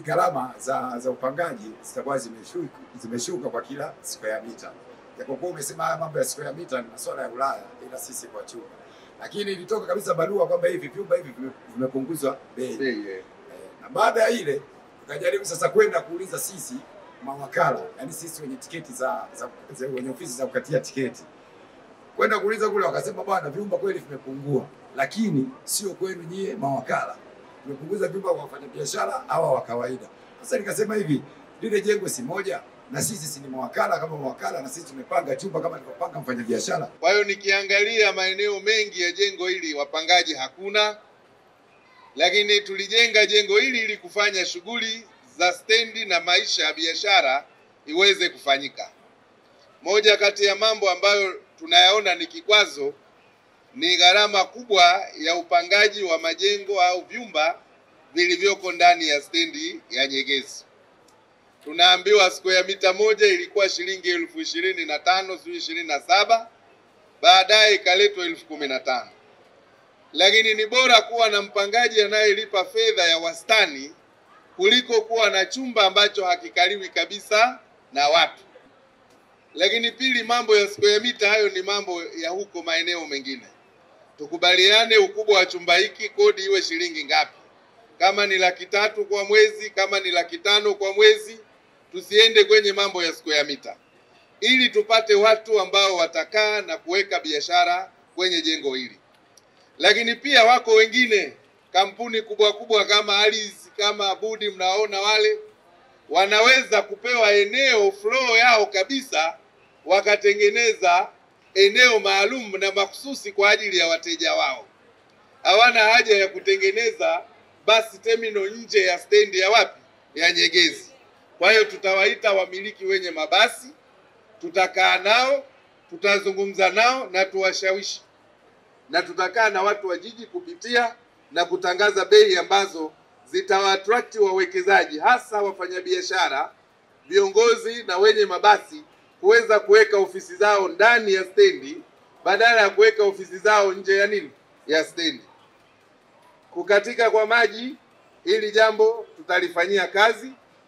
Gharama za upangaji zitakuwa zimeshuka kwa kila square meter. Japokuwa umesema haya mambo ya square meter ni masuala ya Ulaya, ila sisi kwa chumba. Lakini ilitoka kabisa barua kwamba hivi vyumba hivi vimepunguzwa bei. Na baada ya ile tukajaribu sasa kwenda kuuliza sisi mawakala, yani sisi wenye tiketi wenye ofisi za kukatia tiketi. Kwenda kuuliza kule wakasema bwana vyumba kweli vimepungua, lakini sio kwenu nyie mawakala. Tumepunguza vyumba kwa wafanyabiashara hawa wa kawaida. Sasa nikasema hivi, lile jengo si moja na sisi si ni mawakala kama mawakala, na sisi tumepanga chumba kama nilipopanga mfanyabiashara. Kwa hiyo nikiangalia maeneo mengi ya jengo hili wapangaji hakuna, lakini tulijenga jengo hili ili kufanya shughuli za stendi na maisha ya biashara iweze kufanyika. Moja kati ya mambo ambayo tunayaona ni kikwazo ni gharama kubwa ya upangaji wa majengo au vyumba vilivyoko ndani ya stendi ya Nyegezi. Tunaambiwa square mita moja ilikuwa shilingi 25,000 sio 27, baadaye ikaletwa 15,000. Lakini ni bora kuwa na mpangaji anayelipa fedha ya wastani kuliko kuwa na chumba ambacho hakikaliwi kabisa na watu. Lakini pili, mambo ya square mita hayo ni mambo ya huko maeneo mengine. Tukubaliane ukubwa wa chumba hiki, kodi iwe shilingi ngapi. Kama ni 300,000 kwa mwezi, kama ni 500,000 kwa mwezi, tusiende kwenye mambo ya square mita. Ili tupate watu ambao watakaa na kuweka biashara kwenye jengo hili. Lakini pia wako wengine, kampuni kubwa kubwa kama Alice, kama Budi, mnaona wale wanaweza kupewa eneo floor yao kabisa, wakatengeneza eneo maalum na mahususi kwa ajili ya wateja wao. Hawana haja ya kutengeneza basi terminal nje ya stendi ya wapi? Ya Nyegezi. Kwa hiyo tutawaita wamiliki wenye mabasi, tutakaa nao, tutazungumza nao na tuwashawishi. Na tutakaa na watu wa jiji kupitia na kutangaza bei ambazo zitawaattract wawekezaji, hasa wafanyabiashara, viongozi na wenye mabasi kuweza kuweka ofisi zao ndani ya stendi badala ya kuweka ofisi zao nje ya nini? Ya stendi. Kukatika kwa maji, hili jambo tutalifanyia kazi.